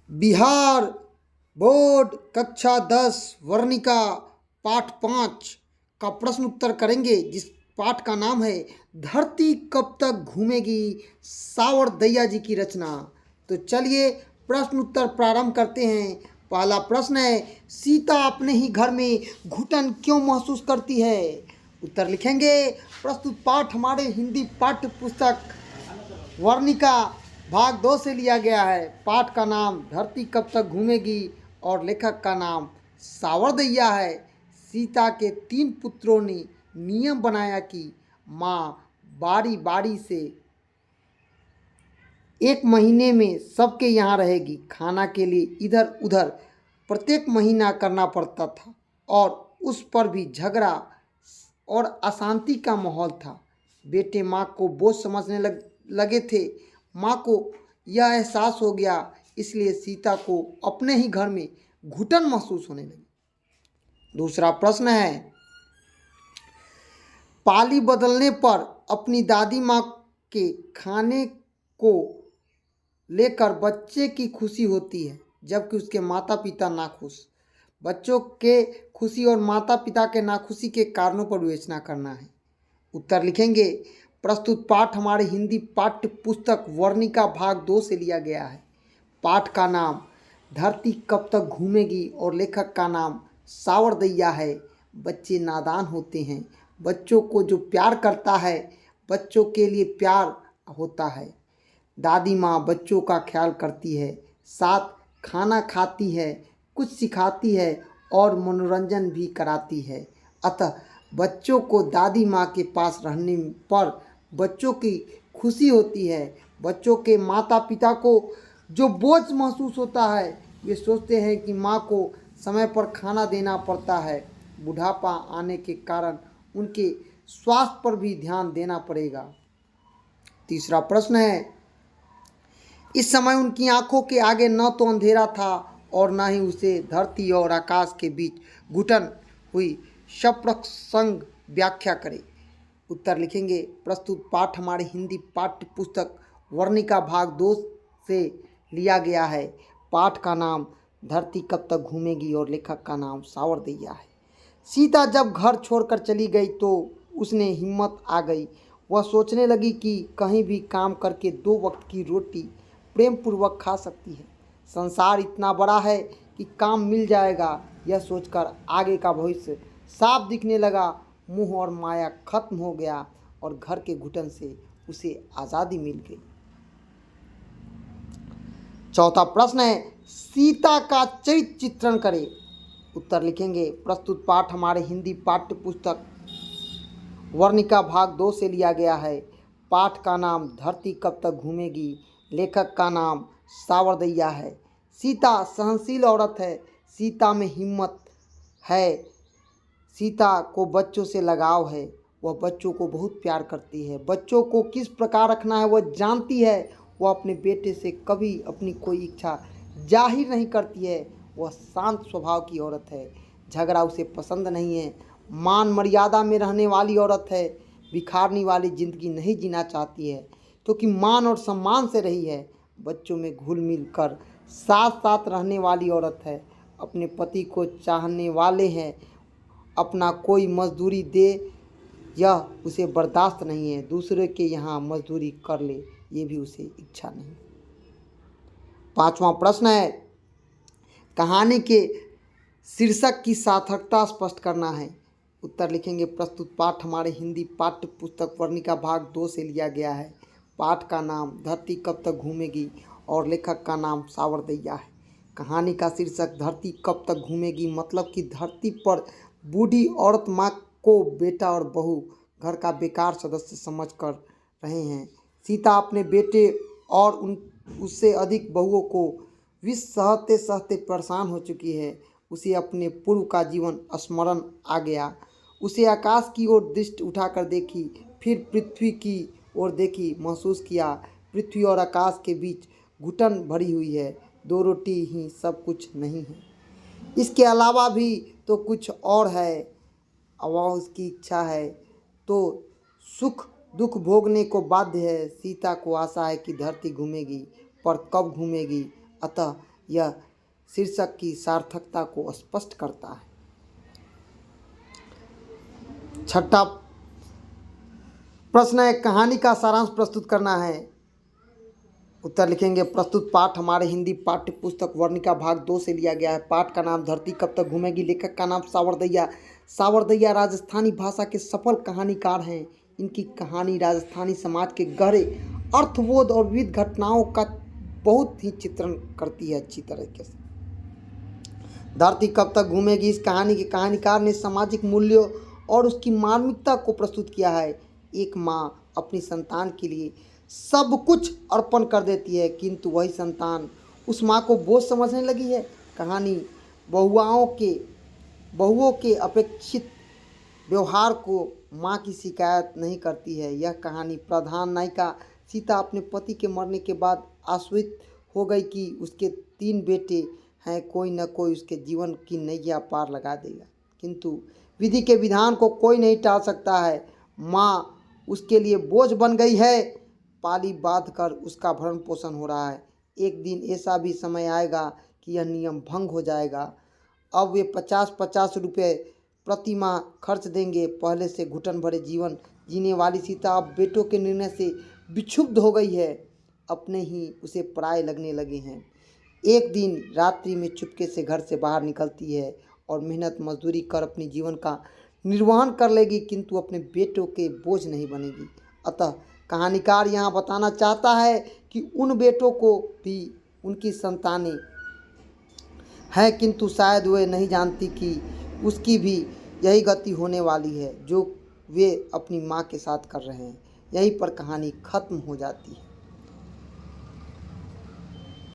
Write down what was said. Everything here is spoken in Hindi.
बिहार बोर्ड कक्षा 10 वर्णिका पाठ 5 का प्रश्न उत्तर करेंगे, जिस पाठ का नाम है धरती कब तक घूमेगी, सावर दैया जी की रचना। तो चलिए प्रश्न उत्तर प्रारंभ करते हैं। पहला प्रश्न है, सीता अपने ही घर में घुटन क्यों महसूस करती है? उत्तर लिखेंगे। प्रस्तुत पाठ हमारे हिंदी पाठ्य पुस्तक वर्णिका भाग 2 से लिया गया है। पाठ का नाम धरती कब तक घूमेगी और लेखक का नाम सावर दैया है। सीता के 3 पुत्रों ने नियम बनाया कि माँ बारी बारी से 1 महीने में सबके यहाँ रहेगी। खाना के लिए इधर उधर प्रत्येक महीना करना पड़ता था और उस पर भी झगड़ा और अशांति का माहौल था। बेटे माँ को बोझ समझने लगे थे। माँ को यह एहसास हो गया, इसलिए सीता को अपने ही घर में घुटन महसूस होने लगी। दूसरा प्रश्न है, पाली बदलने पर अपनी दादी माँ के खाने को लेकर बच्चे की खुशी होती है, जबकि उसके माता पिता नाखुश। बच्चों के खुशी और माता पिता के नाखुशी के कारणों पर विवेचना करना है। उत्तर लिखेंगे। प्रस्तुत पाठ हमारे हिंदी पाठ्य पुस्तक वर्णिका भाग 2 से लिया गया है। पाठ का नाम धरती कब तक घूमेगी और लेखक का नाम सावर दैया है। बच्चे नादान होते हैं। बच्चों को जो प्यार करता है, बच्चों के लिए प्यार होता है। दादी माँ बच्चों का ख्याल करती है, साथ खाना खाती है, कुछ सिखाती है और मनोरंजन भी कराती है। अतः बच्चों को दादी माँ के पास रहने पर बच्चों की खुशी होती है। बच्चों के माता पिता को जो बोझ महसूस होता है, वे सोचते हैं कि माँ को समय पर खाना देना पड़ता है। बुढ़ापा आने के कारण उनके स्वास्थ्य पर भी ध्यान देना पड़ेगा। तीसरा प्रश्न है, इस समय उनकी आंखों के आगे न तो अंधेरा था और न ही उसे धरती और आकाश के बीच घुटन हुई। सप्रसंग व्याख्या करें। उत्तर लिखेंगे। प्रस्तुत पाठ हमारे हिंदी पाठ्य पुस्तक वर्णिका भाग 2 से लिया गया है। पाठ का नाम धरती कब तक घूमेगी और लेखक का नाम सावर दैया है। सीता जब घर छोड़कर चली गई तो उसने हिम्मत आ गई। वह सोचने लगी कि कहीं भी काम करके 2 वक्त की रोटी प्रेम पूर्वक खा सकती है। संसार इतना बड़ा है कि काम मिल जाएगा। यह सोचकर आगे का भविष्य साफ दिखने लगा। मोह और माया खत्म हो गया और घर के घुटन से उसे आज़ादी मिल गई। चौथा प्रश्न है, सीता का चरित्र चित्रण करें। उत्तर लिखेंगे। प्रस्तुत पाठ हमारे हिंदी पाठ्य पुस्तक वर्णिका भाग 2 से लिया गया है। पाठ का नाम धरती कब तक घूमेगी, लेखक का नाम सावर दैया है। सीता सहनशील औरत है। सीता में हिम्मत है। सीता को बच्चों से लगाव है। वह बच्चों को बहुत प्यार करती है। बच्चों को किस प्रकार रखना है वह जानती है। वह अपने बेटे से कभी अपनी कोई इच्छा जाहिर नहीं करती है। वह शांत स्वभाव की औरत है। झगड़ा उसे पसंद नहीं है। मान मर्यादा में रहने वाली औरत है। बिखारने वाली जिंदगी नहीं जीना चाहती है, क्योंकि मान और सम्मान से रही है। बच्चों में घुल मिल कर साथ साथ रहने वाली औरत है। अपने पति को चाहने वाले हैं। अपना कोई मजदूरी दे यह उसे बर्दाश्त नहीं है। दूसरे के यहाँ मजदूरी कर ले ये भी उसे इच्छा नहीं। पांचवा प्रश्न है, कहानी के शीर्षक की सार्थकता स्पष्ट करना है। उत्तर लिखेंगे। प्रस्तुत पाठ हमारे हिंदी पाठ्य पुस्तक वर्णिका भाग 2 से लिया गया है। पाठ का नाम धरती कब तक घूमेगी और लेखक का नाम सावर दैया है। कहानी का शीर्षक धरती कब तक घूमेगी मतलब कि धरती पर बूढ़ी औरत माँ को बेटा और बहू घर का बेकार सदस्य समझ कर रहे हैं। सीता अपने बेटे और उससे अधिक बहुओं को विष सहते सहते परेशान हो चुकी है। उसे अपने पूर्व का जीवन स्मरण आ गया। उसे आकाश की ओर दृष्टि उठाकर देखी, फिर पृथ्वी की ओर देखी। महसूस किया पृथ्वी और आकाश के बीच घुटन भरी हुई है। 2 रोटी ही सब कुछ नहीं है, इसके अलावा भी तो कुछ और है। वह उसकी इच्छा है तो सुख दुख भोगने को बाध्य है। सीता को आशा है कि धरती घूमेगी, पर कब घूमेगी? अतः यह शीर्षक की सार्थकता को स्पष्ट करता है। छठा प्रश्न है, कहानी का सारांश प्रस्तुत करना है। उत्तर लिखेंगे, प्रस्तुत पाठ हमारे हिंदी पाठ्य पुस्तक वर्णिका भाग 2 से लिया गया है। पाठ का नाम धरती कब तक घूमेगी। लेखक का नाम सावरदैया। सावरदैया राजस्थानी भाषा के सफल कहानीकार हैं। इनकी कहानी राजस्थानी समाज के गहरे अर्थबोध और विविध घटनाओं का बहुत ही चित्रण करती है अच्छी तरीके से। धरती कब तक घूमेगी, इस कहानी के कहानीकार ने सामाजिक मूल्यों और उसकी मार्मिकता को प्रस्तुत किया है। एक माँ अपनी संतान के लिए सब कुछ अर्पण कर देती है, किंतु वही संतान उस माँ को बोझ समझने लगी है। कहानी बहुओं के अपेक्षित व्यवहार को माँ की शिकायत नहीं करती है। यह कहानी प्रधान नायिका सीता अपने पति के मरने के बाद आश्वस्त हो गई कि उसके 3 बेटे हैं, कोई न कोई उसके जीवन की नैया पार लगा देगा, किंतु विधि के विधान को कोई नहीं टाल सकता है। माँ उसके लिए बोझ बन गई है, पाली बांध कर उसका भरण पोषण हो रहा है। एक दिन ऐसा भी समय आएगा कि यह नियम भंग हो जाएगा। अब वे 50-50 रुपये प्रति माह खर्च देंगे। पहले से घुटन भरे जीवन जीने वाली सीता अब बेटों के निर्णय से विक्षुब्ध हो गई है, अपने ही उसे पराये लगने लगे हैं। एक दिन रात्रि में चुपके से घर से बाहर निकलती है और मेहनत मजदूरी कर अपने जीवन का निर्वहन कर लेगी, किंतु अपने बेटों के बोझ नहीं बनेगी। अतः कहानीकार यहाँ बताना चाहता है कि उन बेटों को भी उनकी संतानें हैं, किंतु शायद वे नहीं जानती कि उसकी भी यही गति होने वाली है जो वे अपनी माँ के साथ कर रहे हैं। यहीं पर कहानी खत्म हो जाती है।